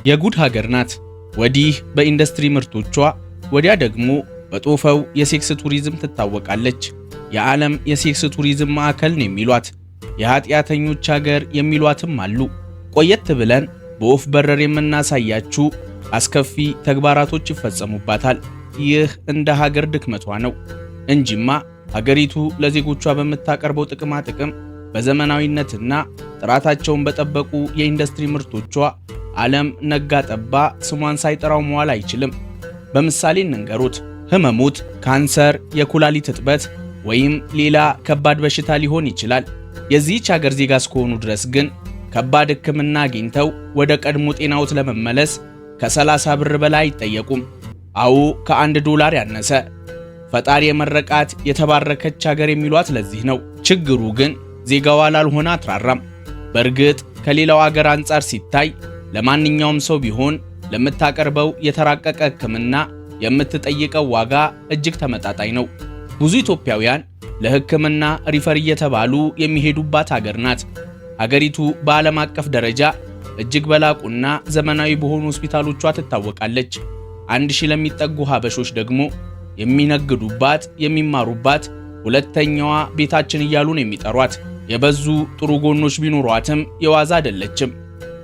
የጉድ ሀገር ናት። ወዲህ በኢንዱስትሪ ምርቶቿ ወዲያ ደግሞ በጦፈው የሴክስ ቱሪዝም ትታወቃለች። የዓለም የሴክስ ቱሪዝም ማዕከል ነው የሚሏት፣ የኃጢአተኞች ሀገር የሚሏትም አሉ። ቆየት ብለን በወፍ በረር የምናሳያችሁ አስከፊ ተግባራቶች ይፈጸሙባታል። ይህ እንደ ሀገር ድክመቷ ነው እንጂማ ሀገሪቱ ለዜጎቿ በምታቀርበው ጥቅማ ጥቅም በዘመናዊነትና ጥራታቸውን በጠበቁ የኢንዱስትሪ ምርቶቿ ዓለም ነጋ ጠባ ስሟን ሳይጠራው መዋል አይችልም። በምሳሌ እንንገሩት። ህመሙት ካንሰር፣ የኩላሊት እጥበት ወይም ሌላ ከባድ በሽታ ሊሆን ይችላል። የዚህች ሀገር ዜጋ እስከሆኑ ድረስ ግን ከባድ ሕክምና አግኝተው ወደ ቀድሞ ጤናዎት ለመመለስ ከ30 ብር በላይ አይጠየቁም። አዎ ከ$1 ያነሰ። ፈጣሪ የመረቃት የተባረከች ሀገር የሚሏት ለዚህ ነው። ችግሩ ግን ዜጋዋ ላልሆነ አትራራም። በእርግጥ ከሌላው ሀገር አንጻር ሲታይ ለማንኛውም ሰው ቢሆን ለምታቀርበው የተራቀቀ ሕክምና የምትጠይቀው ዋጋ እጅግ ተመጣጣኝ ነው። ብዙ ኢትዮጵያውያን ለሕክምና ሪፈር እየተባሉ የሚሄዱባት ሀገር ናት። ሀገሪቱ በዓለም አቀፍ ደረጃ እጅግ በላቁና ዘመናዊ በሆኑ ሆስፒታሎቿ ትታወቃለች። 1000 ለሚጠጉ ሀበሾች ደግሞ የሚነግዱባት የሚማሩባት ሁለተኛዋ ቤታችን እያሉ ነው የሚጠሯት። የበዙ ጥሩ ጎኖች ቢኖሯትም የዋዛ አይደለችም።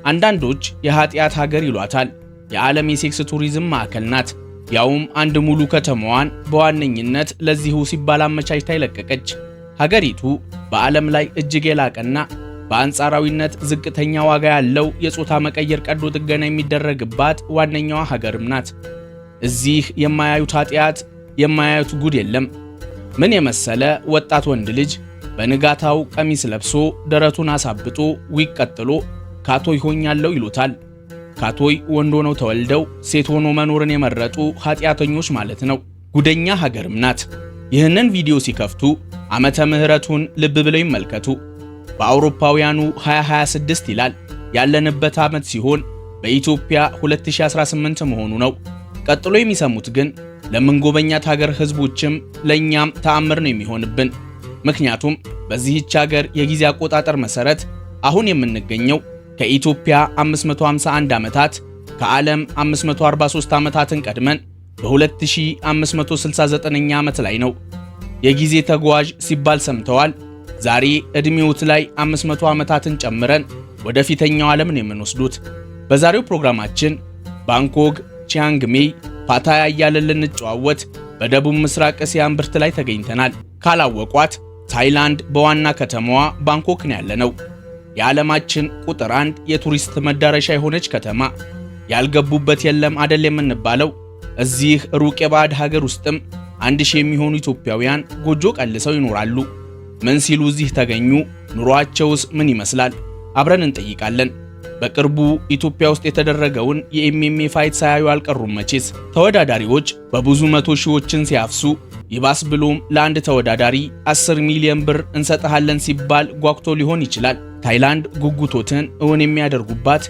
አንዳንዶች የኃጢአት ሀገር ይሏታል። የዓለም የሴክስ ቱሪዝም ማዕከል ናት። ያውም አንድ ሙሉ ከተማዋን በዋነኝነት ለዚሁ ሲባል አመቻችታ የለቀቀች። ሀገሪቱ በዓለም ላይ እጅግ የላቀና በአንጻራዊነት ዝቅተኛ ዋጋ ያለው የጾታ መቀየር ቀዶ ጥገና የሚደረግባት ዋነኛዋ ሀገርም ናት። እዚህ የማያዩት ኃጢአት የማያዩት ጉድ የለም። ምን የመሰለ ወጣት ወንድ ልጅ በንጋታው ቀሚስ ለብሶ ደረቱን አሳብጦ ዊግ ቀጥሎ ካቶይ ሆኛለሁ ይሉታል። ካቶይ ወንድ ሆነው ተወልደው ሴት ሆኖ መኖርን የመረጡ ኃጢአተኞች ማለት ነው። ጉደኛ ሀገርም ናት። ይህንን ቪዲዮ ሲከፍቱ ዓመተ ምህረቱን ልብ ብለው ይመልከቱ። በአውሮፓውያኑ 2026 ይላል። ያለንበት ዓመት ሲሆን በኢትዮጵያ 2018 መሆኑ ነው። ቀጥሎ የሚሰሙት ግን ለምንጎበኛት ሀገር ህዝቦችም ለኛም ተአምር ነው የሚሆንብን። ምክንያቱም በዚህች ሀገር የጊዜ አቆጣጠር መሰረት አሁን የምንገኘው ከኢትዮጵያ 551 ዓመታት ከዓለም 543 ዓመታትን ቀድመን በ2569ኛ ዓመት ላይ ነው። የጊዜ ተጓዥ ሲባል ሰምተዋል። ዛሬ ዕድሜዎት ላይ 500 ዓመታትን ጨምረን ወደ ፊተኛው ዓለም ነው የምንወስዱት። በዛሬው ፕሮግራማችን ባንኮክ፣ ቺያንግ ሜይ፣ ፓታያ እያለን ልንጨዋወት በደቡብ ምስራቅ እስያ እምብርት ላይ ተገኝተናል። ካላወቋት ታይላንድ በዋና ከተማዋ ባንኮክ ነው ያለነው። የዓለማችን ቁጥር 1 የቱሪስት መዳረሻ የሆነች ከተማ። ያልገቡበት የለም አደል የምንባለው። እዚህ ሩቅ የባዕድ ሀገር ውስጥም 1000 የሚሆኑ ኢትዮጵያውያን ጎጆ ቀልሰው ይኖራሉ። ምን ሲሉ እዚህ ተገኙ? ኑሯቸውስ ምን ይመስላል? አብረን እንጠይቃለን። በቅርቡ ኢትዮጵያ ውስጥ የተደረገውን የኤምኤምኤ ፋይት ሳያዩ አልቀሩም መቼስ። ተወዳዳሪዎች በብዙ መቶ ሺዎችን ሲያፍሱ ይባስ ብሎም ለአንድ ተወዳዳሪ 10 ሚሊዮን ብር እንሰጥሃለን ሲባል ጓጉቶ ሊሆን ይችላል። ታይላንድ ጉጉቶትን እውን የሚያደርጉባት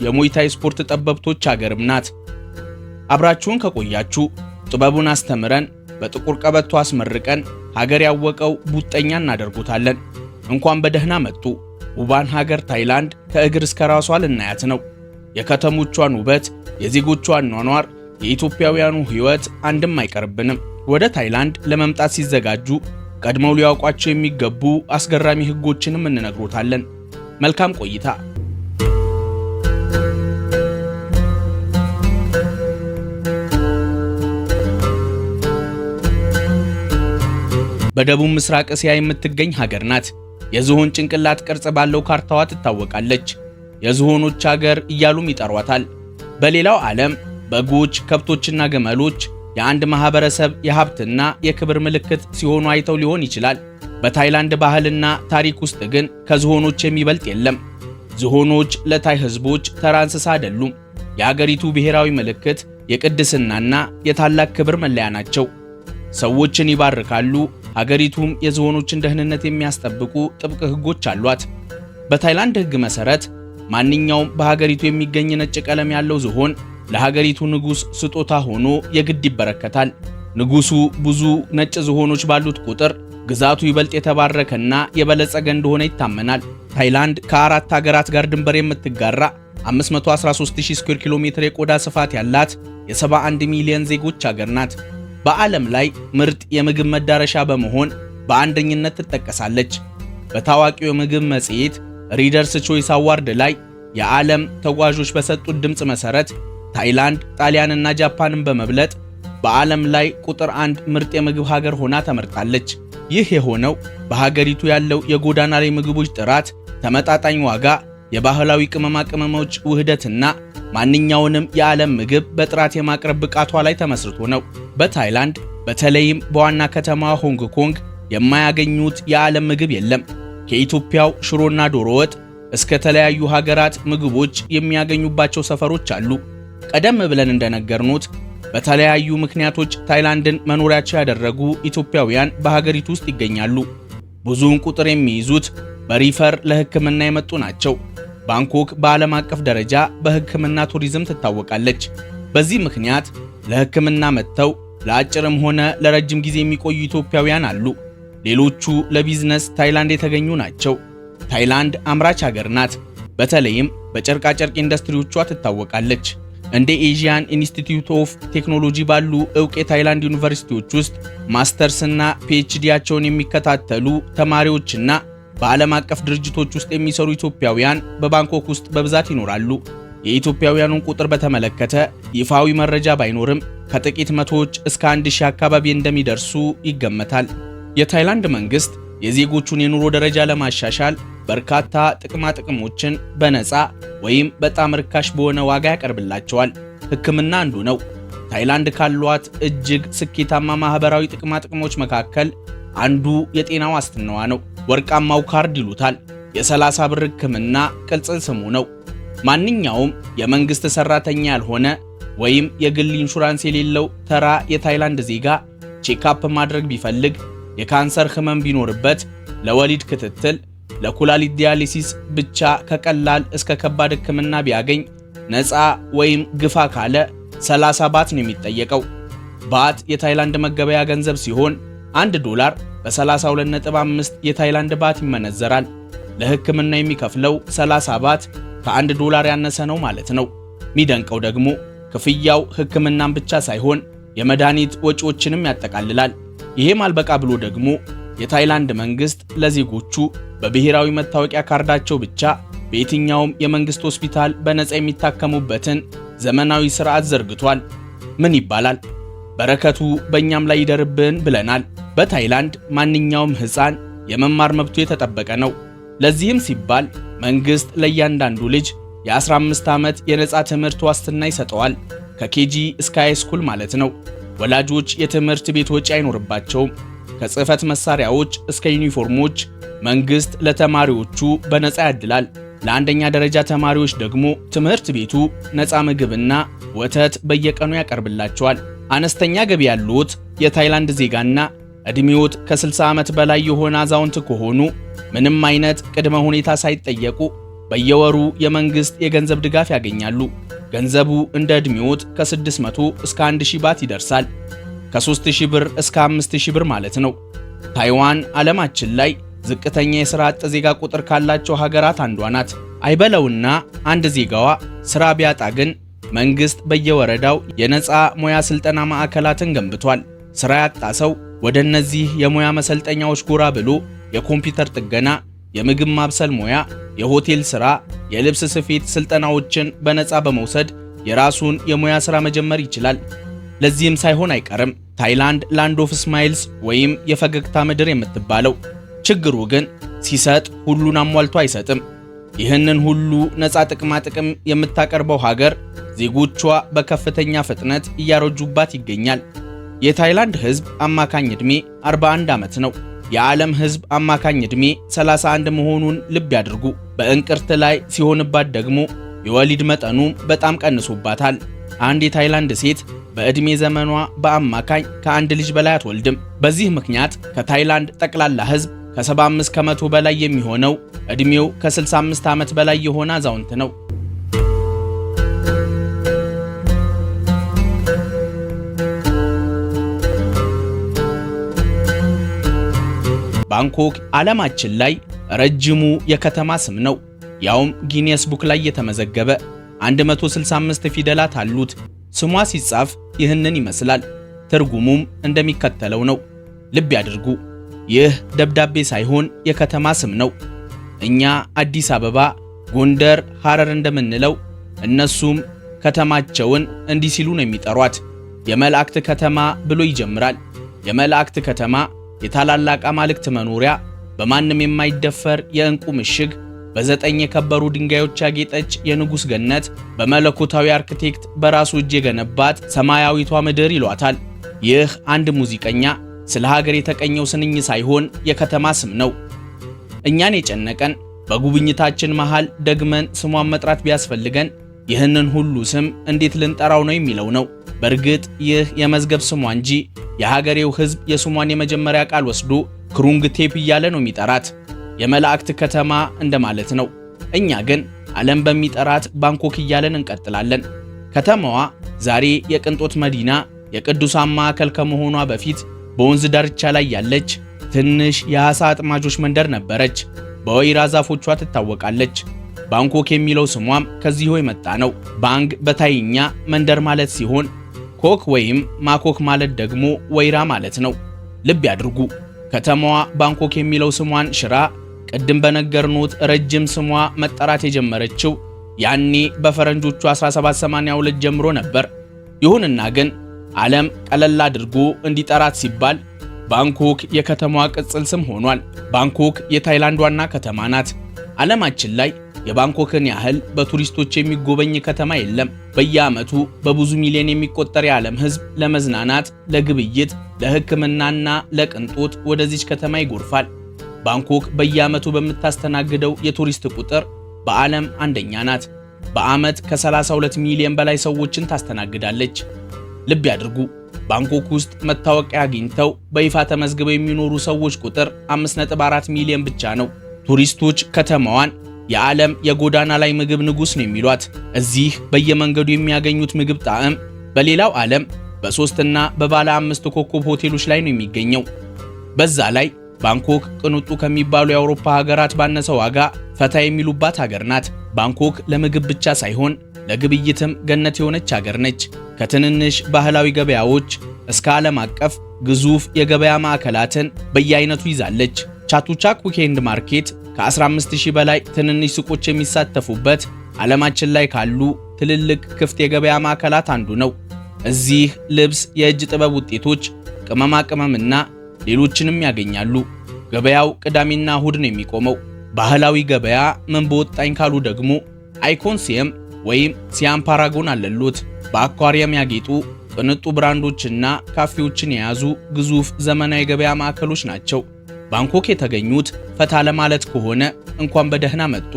የሙይታይ ስፖርት ጠበብቶች ሀገርም ናት። አብራችሁን ከቆያችሁ ጥበቡን አስተምረን በጥቁር ቀበቶ አስመርቀን ሀገር ያወቀው ቡጠኛ እናደርጉታለን። እንኳን በደህና መጡ። ውባን ሀገር ታይላንድ ከእግር እስከ ራሷ ልናያት ነው። የከተሞቿን ውበት፣ የዜጎቿን ኗኗር፣ የኢትዮጵያውያኑ ሕይወት አንድም አይቀርብንም። ወደ ታይላንድ ለመምጣት ሲዘጋጁ ቀድመው ሊያውቋቸው የሚገቡ አስገራሚ ሕጎችንም እንነግሮታለን። መልካም ቆይታ። በደቡብ ምስራቅ እስያ የምትገኝ ሀገር ናት። የዝሆን ጭንቅላት ቅርጽ ባለው ካርታዋ ትታወቃለች። የዝሆኖች ሀገር እያሉም ይጠሯታል። በሌላው ዓለም በጎች፣ ከብቶችና ግመሎች የአንድ ማህበረሰብ የሀብትና የክብር ምልክት ሲሆኑ አይተው ሊሆን ይችላል። በታይላንድ ባህልና ታሪክ ውስጥ ግን ከዝሆኖች የሚበልጥ የለም። ዝሆኖች ለታይ ህዝቦች ተራ እንስሳ አይደሉም። የሀገሪቱ ብሔራዊ ምልክት፣ የቅድስናና የታላቅ ክብር መለያ ናቸው። ሰዎችን ይባርካሉ። ሀገሪቱም የዝሆኖችን ደህንነት የሚያስጠብቁ ጥብቅ ህጎች አሏት። በታይላንድ ህግ መሰረት ማንኛውም በሀገሪቱ የሚገኝ ነጭ ቀለም ያለው ዝሆን ለሀገሪቱ ንጉስ ስጦታ ሆኖ የግድ ይበረከታል። ንጉሱ ብዙ ነጭ ዝሆኖች ባሉት ቁጥር ግዛቱ ይበልጥ የተባረከና የበለጸገ እንደሆነ ይታመናል። ታይላንድ ከ4 ሀገራት ጋር ድንበር የምትጋራ 513000 ስኩዌር ኪሎ ሜትር የቆዳ ስፋት ያላት የ71 ሚሊዮን ዜጎች ሀገር ናት። በዓለም ላይ ምርጥ የምግብ መዳረሻ በመሆን በአንደኝነት ትጠቀሳለች። በታዋቂው የምግብ መጽሔት ሪደርስ ቾይስ አዋርድ ላይ የዓለም ተጓዦች በሰጡት ድምፅ መሰረት ታይላንድ ጣሊያንና ጃፓንን በመብለጥ በዓለም ላይ ቁጥር 1 ምርጥ የምግብ ሀገር ሆና ተመርጣለች። ይህ የሆነው በሀገሪቱ ያለው የጎዳና ላይ ምግቦች ጥራት፣ ተመጣጣኝ ዋጋ፣ የባህላዊ ቅመማ ቅመሞች ውህደትና ማንኛውንም የዓለም ምግብ በጥራት የማቅረብ ብቃቷ ላይ ተመስርቶ ነው። በታይላንድ በተለይም በዋና ከተማዋ ሆንግ ኮንግ የማያገኙት የዓለም ምግብ የለም። ከኢትዮጵያው ሽሮና ዶሮ ወጥ እስከ ተለያዩ ሀገራት ምግቦች የሚያገኙባቸው ሰፈሮች አሉ። ቀደም ብለን እንደነገርኑት በተለያዩ ምክንያቶች ታይላንድን መኖሪያቸው ያደረጉ ኢትዮጵያውያን በሀገሪቱ ውስጥ ይገኛሉ። ብዙውን ቁጥር የሚይዙት በሪፈር ለሕክምና የመጡ ናቸው። ባንኮክ በዓለም አቀፍ ደረጃ በሕክምና ቱሪዝም ትታወቃለች። በዚህ ምክንያት ለሕክምና መጥተው ለአጭርም ሆነ ለረጅም ጊዜ የሚቆዩ ኢትዮጵያውያን አሉ። ሌሎቹ ለቢዝነስ ታይላንድ የተገኙ ናቸው። ታይላንድ አምራች ሀገር ናት። በተለይም በጨርቃጨርቅ ኢንዱስትሪዎቿ ትታወቃለች። እንደ ኤዥያን ኢንስቲትዩት ኦፍ ቴክኖሎጂ ባሉ ዕውቅ የታይላንድ ዩኒቨርሲቲዎች ውስጥ ማስተርስና ፒኤችዲያቸውን የሚከታተሉ ተማሪዎችና በዓለም አቀፍ ድርጅቶች ውስጥ የሚሰሩ ኢትዮጵያውያን በባንኮክ ውስጥ በብዛት ይኖራሉ። የኢትዮጵያውያኑን ቁጥር በተመለከተ ይፋዊ መረጃ ባይኖርም ከጥቂት መቶዎች እስከ 1000 አካባቢ እንደሚደርሱ ይገመታል። የታይላንድ መንግስት የዜጎቹን የኑሮ ደረጃ ለማሻሻል በርካታ ጥቅማ ጥቅሞችን በነፃ ወይም በጣም ርካሽ በሆነ ዋጋ ያቀርብላቸዋል። ሕክምና አንዱ ነው። ታይላንድ ካሏት እጅግ ስኬታማ ማህበራዊ ጥቅማ ጥቅሞች መካከል አንዱ የጤና ዋስትናዋ ነው። ወርቃማው ካርድ ይሉታል። የ30 ብር ሕክምና ቅጽል ስሙ ነው። ማንኛውም የመንግስት ሰራተኛ ያልሆነ ወይም የግል ኢንሹራንስ የሌለው ተራ የታይላንድ ዜጋ ቼክአፕ ማድረግ ቢፈልግ፣ የካንሰር ህመም ቢኖርበት፣ ለወሊድ ክትትል፣ ለኩላሊት ዲያሊሲስ ብቻ ከቀላል እስከ ከባድ ሕክምና ቢያገኝ ነፃ ወይም ግፋ ካለ 30 ባት ነው የሚጠየቀው። ባት የታይላንድ መገበያ ገንዘብ ሲሆን $1 በ32.5 የታይላንድ ባት ይመነዘራል። ለሕክምና የሚከፍለው 30 ባት ከ$1 ያነሰ ነው ማለት ነው። ሚደንቀው ደግሞ ክፍያው ሕክምናን ብቻ ሳይሆን የመድኃኒት ወጪዎችንም ያጠቃልላል። ይሄም አልበቃ ብሎ ደግሞ የታይላንድ መንግስት ለዜጎቹ በብሔራዊ መታወቂያ ካርዳቸው ብቻ በየትኛውም የመንግስት ሆስፒታል በነፃ የሚታከሙበትን ዘመናዊ ስርዓት ዘርግቷል። ምን ይባላል? በረከቱ በእኛም ላይ ይደርብን ብለናል። በታይላንድ ማንኛውም ሕፃን የመማር መብቱ የተጠበቀ ነው። ለዚህም ሲባል መንግስት ለእያንዳንዱ ልጅ የ15 ዓመት የነፃ ትምህርት ዋስትና ይሰጠዋል። ከኬጂ እስከ ሃይስኩል ማለት ነው። ወላጆች የትምህርት ቤት ወጪ አይኖርባቸውም። ከጽህፈት መሳሪያዎች እስከ ዩኒፎርሞች መንግስት ለተማሪዎቹ በነፃ ያድላል። ለአንደኛ ደረጃ ተማሪዎች ደግሞ ትምህርት ቤቱ ነፃ ምግብና ወተት በየቀኑ ያቀርብላቸዋል። አነስተኛ ገቢ ያሉት የታይላንድ ዜጋና ዕድሜዎት ከ60 ዓመት በላይ የሆነ አዛውንት ከሆኑ ምንም አይነት ቅድመ ሁኔታ ሳይጠየቁ በየወሩ የመንግስት የገንዘብ ድጋፍ ያገኛሉ። ገንዘቡ እንደ ዕድሜዎት ከ600 እስከ 1000 ባት ይደርሳል። ከ3000 ብር እስከ 5000 ብር ማለት ነው። ታይዋን ዓለማችን ላይ ዝቅተኛ የሥራ አጥ ዜጋ ቁጥር ካላቸው ሀገራት አንዷ ናት። አይበለውና አንድ ዜጋዋ ሥራ ቢያጣ ግን መንግስት በየወረዳው የነፃ ሙያ ስልጠና ማዕከላትን ገንብቷል። ሥራ ያጣ ሰው ወደ እነዚህ የሙያ መሰልጠኛዎች ጎራ ብሎ የኮምፒውተር ጥገና፣ የምግብ ማብሰል ሙያ፣ የሆቴል ሥራ፣ የልብስ ስፌት ስልጠናዎችን በነፃ በመውሰድ የራሱን የሙያ ሥራ መጀመር ይችላል። ለዚህም ሳይሆን አይቀርም ታይላንድ ላንድ ኦፍ ስማይልስ ወይም የፈገግታ ምድር የምትባለው። ችግሩ ግን ሲሰጥ ሁሉን አሟልቶ አይሰጥም። ይህንን ሁሉ ነፃ ጥቅማ ጥቅም የምታቀርበው ሀገር ዜጎቿ በከፍተኛ ፍጥነት እያረጁባት ይገኛል። የታይላንድ ሕዝብ አማካኝ ዕድሜ 41 ዓመት ነው። የዓለም ሕዝብ አማካኝ ዕድሜ 31 መሆኑን ልብ ያድርጉ። በእንቅርት ላይ ሲሆንባት ደግሞ የወሊድ መጠኑ በጣም ቀንሶባታል። አንድ የታይላንድ ሴት በዕድሜ ዘመኗ በአማካኝ ከአንድ ልጅ በላይ አትወልድም። በዚህ ምክንያት ከታይላንድ ጠቅላላ ሕዝብ ከ75 ከመቶ በላይ የሚሆነው ዕድሜው ከ65 ዓመት በላይ የሆነ አዛውንት ነው። ባንኮክ ዓለማችን ላይ ረጅሙ የከተማ ስም ነው፣ ያውም ጊኒየስ ቡክ ላይ የተመዘገበ። 165 ፊደላት አሉት። ስሟ ሲጻፍ ይህንን ይመስላል። ትርጉሙም እንደሚከተለው ነው። ልብ ያድርጉ፣ ይህ ደብዳቤ ሳይሆን የከተማ ስም ነው። እኛ አዲስ አበባ፣ ጎንደር፣ ሐረር እንደምንለው እነሱም ከተማቸውን እንዲህ ሲሉ ነው የሚጠሯት። የመላእክት ከተማ ብሎ ይጀምራል። የመላእክት ከተማ፣ የታላላቅ አማልክት መኖሪያ፣ በማንም የማይደፈር የዕንቁ ምሽግ፣ በ9 የከበሩ ድንጋዮች ያጌጠች የንጉሥ ገነት፣ በመለኮታዊ አርክቴክት በራሱ እጅ የገነባት ሰማያዊቷ ምድር ይሏታል። ይህ አንድ ሙዚቀኛ ስለ ሀገር የተቀኘው ስንኝ ሳይሆን የከተማ ስም ነው። እኛን የጨነቀን በጉብኝታችን መሃል ደግመን ስሟን መጥራት ቢያስፈልገን ይህንን ሁሉ ስም እንዴት ልንጠራው ነው የሚለው ነው። በእርግጥ ይህ የመዝገብ ስሟ እንጂ የሀገሬው ሕዝብ የስሟን የመጀመሪያ ቃል ወስዶ ክሩንግ ቴፕ እያለ ነው የሚጠራት። የመላእክት ከተማ እንደማለት ነው። እኛ ግን ዓለም በሚጠራት ባንኮክ እያለን እንቀጥላለን። ከተማዋ ዛሬ የቅንጦት መዲና፣ የቅዱሳን ማዕከል ከመሆኗ በፊት በወንዝ ዳርቻ ላይ ያለች ትንሽ የዓሣ አጥማጆች መንደር ነበረች። በወይራ ዛፎቿ ትታወቃለች። ባንኮክ የሚለው ስሟም ከዚሁ የመጣ ነው። ባንግ በታይኛ መንደር ማለት ሲሆን ኮክ ወይም ማኮክ ማለት ደግሞ ወይራ ማለት ነው። ልብ ያድርጉ፣ ከተማዋ ባንኮክ የሚለው ስሟን ሽራ ቅድም በነገርኖት ረጅም ስሟ መጠራት የጀመረችው ያኔ በፈረንጆቹ 1782 ጀምሮ ነበር። ይሁንና ግን ዓለም ቀለል አድርጎ እንዲጠራት ሲባል ባንኮክ የከተማዋ ቅጽል ስም ሆኗል። ባንኮክ የታይላንድ ዋና ከተማ ናት። ዓለማችን ላይ የባንኮክን ያህል በቱሪስቶች የሚጎበኝ ከተማ የለም። በየዓመቱ በብዙ ሚሊዮን የሚቆጠር የዓለም ሕዝብ ለመዝናናት፣ ለግብይት፣ ለሕክምናና ለቅንጦት ወደዚች ከተማ ይጎርፋል። ባንኮክ በየዓመቱ በምታስተናግደው የቱሪስት ቁጥር በዓለም አንደኛ ናት። በዓመት ከ32 ሚሊዮን በላይ ሰዎችን ታስተናግዳለች። ልብ ያድርጉ፣ ባንኮክ ውስጥ መታወቂያ አግኝተው በይፋ ተመዝግበው የሚኖሩ ሰዎች ቁጥር 5.4 ሚሊዮን ብቻ ነው። ቱሪስቶች ከተማዋን የዓለም የጎዳና ላይ ምግብ ንጉሥ ነው የሚሏት። እዚህ በየመንገዱ የሚያገኙት ምግብ ጣዕም በሌላው ዓለም በ3 እና በባለ 5 ኮከብ ሆቴሎች ላይ ነው የሚገኘው። በዛ ላይ ባንኮክ ቅንጡ ከሚባሉ የአውሮፓ ሀገራት ባነሰ ዋጋ ፈታ የሚሉባት ሀገር ናት። ባንኮክ ለምግብ ብቻ ሳይሆን ለግብይትም ገነት የሆነች ሀገር ነች። ከትንንሽ ባህላዊ ገበያዎች እስከ ዓለም አቀፍ ግዙፍ የገበያ ማዕከላትን በየአይነቱ ይዛለች። ቻቱቻክ ዊኬንድ ማርኬት ከ15000 በላይ ትንንሽ ሱቆች የሚሳተፉበት ዓለማችን ላይ ካሉ ትልልቅ ክፍት የገበያ ማዕከላት አንዱ ነው። እዚህ ልብስ፣ የእጅ ጥበብ ውጤቶች፣ ቅመማ ቅመምና ሌሎችንም ያገኛሉ። ገበያው ቅዳሜና እሁድ ነው የሚቆመው። ባህላዊ ገበያ ምን በወጣኝ ካሉ ደግሞ አይኮንሲየም ወይም ሲያም ፓራጎን አለሉት። በአኳሪየም ያጌጡ ቅንጡ ብራንዶችና ካፌዎችን የያዙ ግዙፍ ዘመናዊ ገበያ ማዕከሎች ናቸው። ባንኮክ የተገኙት ፈታ ለማለት ከሆነ እንኳን በደህና መጡ።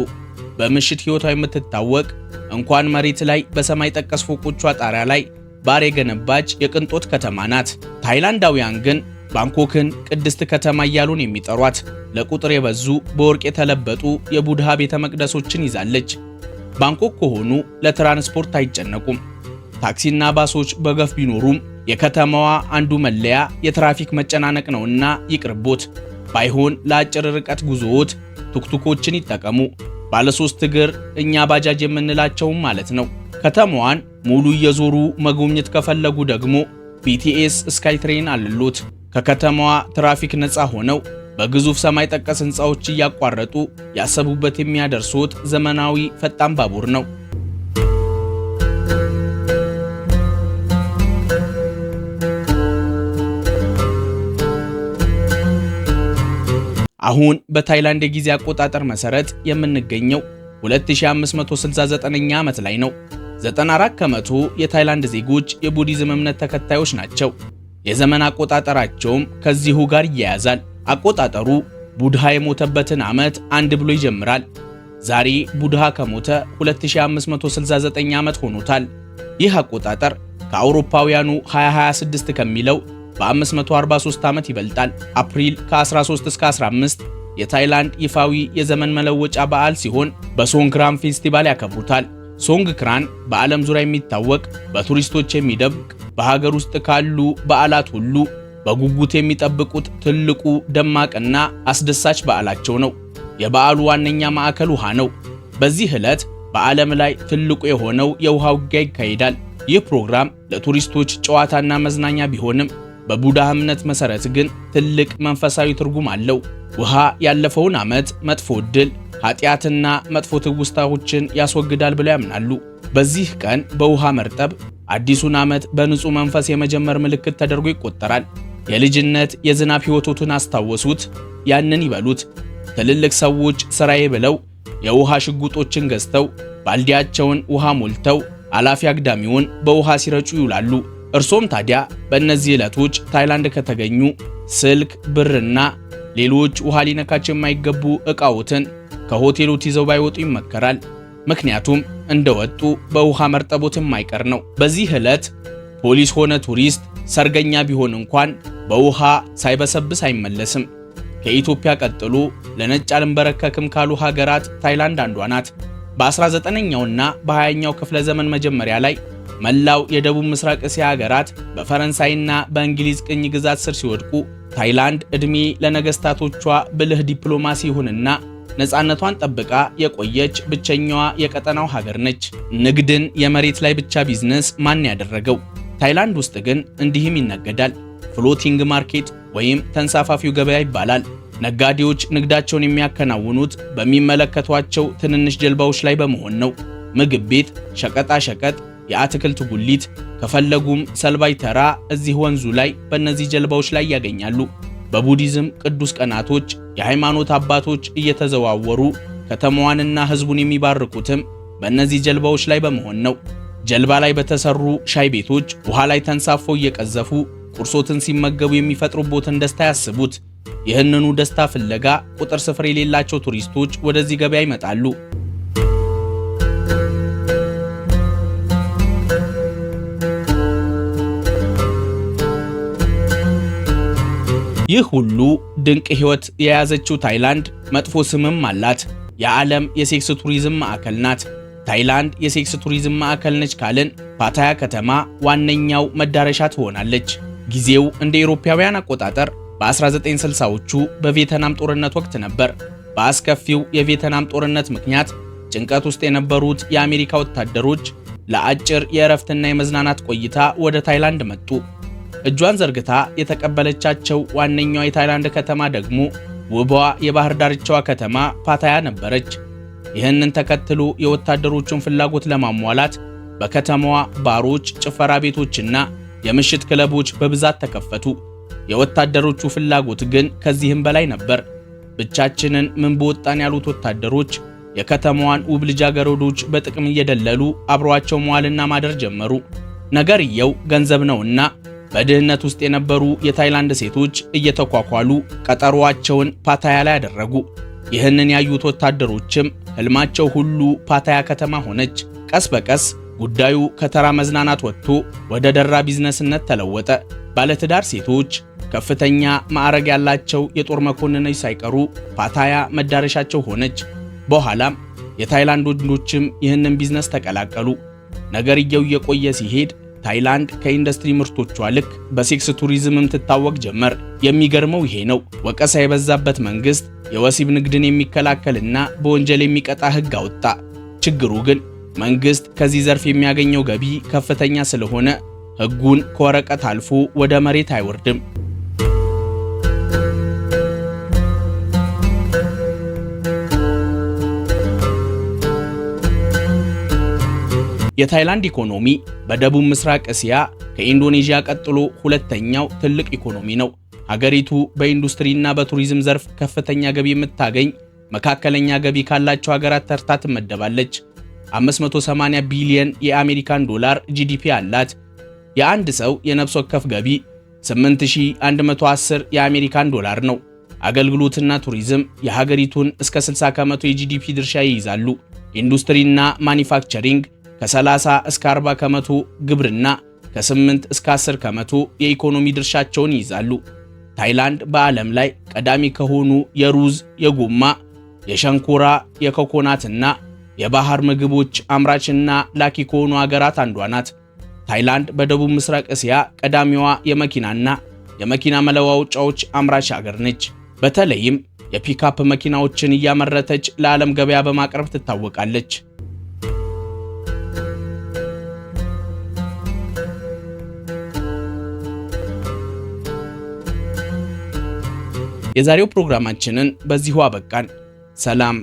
በምሽት ሕይወቷ የምትታወቅ እንኳን መሬት ላይ በሰማይ ጠቀስ ፎቆቿ ጣሪያ ላይ ባር የገነባች የቅንጦት ከተማ ናት። ታይላንዳውያን ግን ባንኮክን ቅድስት ከተማ እያሉን የሚጠሯት ለቁጥር የበዙ በወርቅ የተለበጡ የቡድሃ ቤተ መቅደሶችን ይዛለች። ባንኮክ ከሆኑ ለትራንስፖርት አይጨነቁም። ታክሲና ባሶች በገፍ ቢኖሩም የከተማዋ አንዱ መለያ የትራፊክ መጨናነቅ ነውና ይቅርቦት። ባይሆን ለአጭር ርቀት ጉዞዎት ቱክቱኮችን ይጠቀሙ። ባለ 3 እግር እኛ ባጃጅ የምንላቸውም ማለት ነው። ከተማዋን ሙሉ እየዞሩ መጎብኘት ከፈለጉ ደግሞ BTS ስካይትሬን አለሎት። ከከተማዋ ትራፊክ ነፃ ሆነው በግዙፍ ሰማይ ጠቀስ ህንፃዎች እያቋረጡ ያሰቡበት የሚያደርሱት ዘመናዊ ፈጣን ባቡር ነው። አሁን በታይላንድ የጊዜ አቆጣጠር መሰረት የምንገኘው 2569ኛ ዓመት ላይ ነው። 94 ከመቶ የታይላንድ ዜጎች የቡዲዝም እምነት ተከታዮች ናቸው። የዘመን አቆጣጠራቸውም ከዚሁ ጋር ይያያዛል። አቆጣጠሩ ቡድሃ የሞተበትን ዓመት አንድ ብሎ ይጀምራል። ዛሬ ቡድሃ ከሞተ 2569 ዓመት ሆኖታል። ይህ አቆጣጠር ከአውሮፓውያኑ 2026 ከሚለው በ543 ዓመት ይበልጣል። አፕሪል ከ13 እስከ 15 የታይላንድ ይፋዊ የዘመን መለወጫ በዓል ሲሆን በሶንክራን ፌስቲቫል ያከብሩታል። ሶንግክራን በዓለም ዙሪያ የሚታወቅ በቱሪስቶች የሚደምቅ በሀገር ውስጥ ካሉ በዓላት ሁሉ በጉጉት የሚጠብቁት ትልቁ ደማቅና አስደሳች በዓላቸው ነው። የበዓሉ ዋነኛ ማዕከል ውሃ ነው። በዚህ ዕለት በዓለም ላይ ትልቁ የሆነው የውሃ ውጊያ ይካሄዳል። ይህ ፕሮግራም ለቱሪስቶች ጨዋታና መዝናኛ ቢሆንም በቡዳ እምነት መሰረት ግን ትልቅ መንፈሳዊ ትርጉም አለው። ውሃ ያለፈውን ዓመት መጥፎ ዕድል፣ ኃጢአትና መጥፎ ትውስታዎችን ያስወግዳል ብለው ያምናሉ። በዚህ ቀን በውሃ መርጠብ አዲሱን ዓመት በንጹህ መንፈስ የመጀመር ምልክት ተደርጎ ይቆጠራል። የልጅነት የዝናብ ሕይወቶቱን አስታወሱት? ያንን ይበሉት። ትልልቅ ሰዎች ስራዬ ብለው የውሃ ሽጉጦችን ገዝተው ባልዲያቸውን ውሃ ሞልተው አላፊ አግዳሚውን በውሃ ሲረጩ ይውላሉ። እርሶም ታዲያ በእነዚህ ዕለቶች ታይላንድ ከተገኙ ስልክ፣ ብርና ሌሎች ውሃ ሊነካቸው የማይገቡ ዕቃዎትን ከሆቴሎት ይዘው ባይወጡ ይመከራል። ምክንያቱም እንደወጡ በውሃ መርጠቦትም አይቀር ነው። በዚህ ዕለት ፖሊስ ሆነ ቱሪስት ሰርገኛ ቢሆን እንኳን በውሃ ሳይበሰብስ አይመለስም። ከኢትዮጵያ ቀጥሎ ለነጭ አልንበረከክም ካሉ ሀገራት ታይላንድ አንዷ ናት። በ19ኛውና በ20ኛው ክፍለ ዘመን መጀመሪያ ላይ መላው የደቡብ ምስራቅ እስያ ሀገራት በፈረንሳይና በእንግሊዝ ቅኝ ግዛት ስር ሲወድቁ ታይላንድ ዕድሜ ለነገስታቶቿ ብልህ ዲፕሎማሲ ይሁንና ነፃነቷን ጠብቃ የቆየች ብቸኛዋ የቀጠናው ሀገር ነች። ንግድን የመሬት ላይ ብቻ ቢዝነስ ማን ያደረገው? ታይላንድ ውስጥ ግን እንዲህም ይነገዳል። ፍሎቲንግ ማርኬት ወይም ተንሳፋፊው ገበያ ይባላል። ነጋዴዎች ንግዳቸውን የሚያከናውኑት በሚመለከቷቸው ትንንሽ ጀልባዎች ላይ በመሆን ነው። ምግብ ቤት፣ ሸቀጣ ሸቀጥ፣ የአትክልት ጉሊት ከፈለጉም ሰልባይ ተራ እዚህ ወንዙ ላይ በእነዚህ ጀልባዎች ላይ ያገኛሉ። በቡዲዝም ቅዱስ ቀናቶች የሃይማኖት አባቶች እየተዘዋወሩ ከተማዋንና ሕዝቡን የሚባርኩትም በእነዚህ ጀልባዎች ላይ በመሆን ነው። ጀልባ ላይ በተሰሩ ሻይ ቤቶች ውሃ ላይ ተንሳፈው እየቀዘፉ ቁርሶትን ሲመገቡ የሚፈጥሩበትን ደስታ ያስቡት። ይህንኑ ደስታ ፍለጋ ቁጥር ስፍር የሌላቸው ቱሪስቶች ወደዚህ ገበያ ይመጣሉ። ይህ ሁሉ ድንቅ ሕይወት የያዘችው ታይላንድ መጥፎ ስምም አላት። የዓለም የሴክስ ቱሪዝም ማዕከል ናት። ታይላንድ የሴክስ ቱሪዝም ማዕከል ነች ካልን ፓታያ ከተማ ዋነኛው መዳረሻ ትሆናለች። ጊዜው እንደ አውሮፓውያን አቆጣጠር በ1960ዎቹ በቪየትናም ጦርነት ወቅት ነበር። በአስከፊው የቪየትናም ጦርነት ምክንያት ጭንቀት ውስጥ የነበሩት የአሜሪካ ወታደሮች ለአጭር የእረፍትና የመዝናናት ቆይታ ወደ ታይላንድ መጡ። እጇን ዘርግታ የተቀበለቻቸው ዋነኛዋ የታይላንድ ከተማ ደግሞ ውቧ የባህር ዳርቻዋ ከተማ ፓታያ ነበረች። ይህንን ተከትሎ የወታደሮቹን ፍላጎት ለማሟላት በከተማዋ ባሮች፣ ጭፈራ ቤቶችና የምሽት ክለቦች በብዛት ተከፈቱ። የወታደሮቹ ፍላጎት ግን ከዚህም በላይ ነበር። ብቻችንን ምን በወጣን ያሉት ወታደሮች የከተማዋን ውብ ልጃገረዶች በጥቅም እየደለሉ አብረዋቸው መዋልና ማደር ጀመሩ። ነገርየው ገንዘብ ነውና በድህነት ውስጥ የነበሩ የታይላንድ ሴቶች እየተኳኳሉ ቀጠሮአቸውን ፓታያ ላይ አደረጉ። ይህንን ያዩት ወታደሮችም ህልማቸው ሁሉ ፓታያ ከተማ ሆነች። ቀስ በቀስ ጉዳዩ ከተራ መዝናናት ወጥቶ ወደ ደራ ቢዝነስነት ተለወጠ። ባለትዳር ሴቶች፣ ከፍተኛ ማዕረግ ያላቸው የጦር መኮንኖች ሳይቀሩ ፓታያ መዳረሻቸው ሆነች። በኋላም የታይላንድ ወንዶችም ይህንን ቢዝነስ ተቀላቀሉ። ነገርየው እየቆየ ሲሄድ ታይላንድ ከኢንዱስትሪ ምርቶቿ ልክ በሴክስ ቱሪዝምም ትታወቅ ጀመር። የሚገርመው ይሄ ነው። ወቀሳ የበዛበት መንግስት የወሲብ ንግድን የሚከላከልና በወንጀል የሚቀጣ ህግ አወጣ። ችግሩ ግን መንግስት ከዚህ ዘርፍ የሚያገኘው ገቢ ከፍተኛ ስለሆነ ህጉን ከወረቀት አልፎ ወደ መሬት አይወርድም። የታይላንድ ኢኮኖሚ በደቡብ ምስራቅ እስያ ከኢንዶኔዥያ ቀጥሎ ሁለተኛው ትልቅ ኢኮኖሚ ነው። ሀገሪቱ በኢንዱስትሪና በቱሪዝም ዘርፍ ከፍተኛ ገቢ የምታገኝ መካከለኛ ገቢ ካላቸው ሀገራት ተርታ ትመደባለች። 580 ቢሊዮን የአሜሪካን ዶላር ጂዲፒ አላት። የአንድ ሰው የነፍስ ወከፍ ገቢ 8110 የአሜሪካን ዶላር ነው። አገልግሎትና ቱሪዝም የሀገሪቱን እስከ 60 ከመቶ የጂዲፒ ድርሻ ይይዛሉ። ኢንዱስትሪና ማኒፋክቸሪንግ ከ30 እስከ 40 ከመቶ፣ ግብርና ከ8 እስከ 10 ከመቶ የኢኮኖሚ ድርሻቸውን ይይዛሉ። ታይላንድ በዓለም ላይ ቀዳሚ ከሆኑ የሩዝ፣ የጎማ፣ የሸንኮራ፣ የኮኮናትና የባህር ምግቦች አምራችና ላኪ ከሆኑ ሀገራት አንዷ ናት። ታይላንድ በደቡብ ምስራቅ እስያ ቀዳሚዋ የመኪናና የመኪና መለዋወጫዎች አምራች ሀገር ነች። በተለይም የፒካፕ መኪናዎችን እያመረተች ለዓለም ገበያ በማቅረብ ትታወቃለች። የዛሬው ፕሮግራማችንን በዚሁ አበቃን። ሰላም።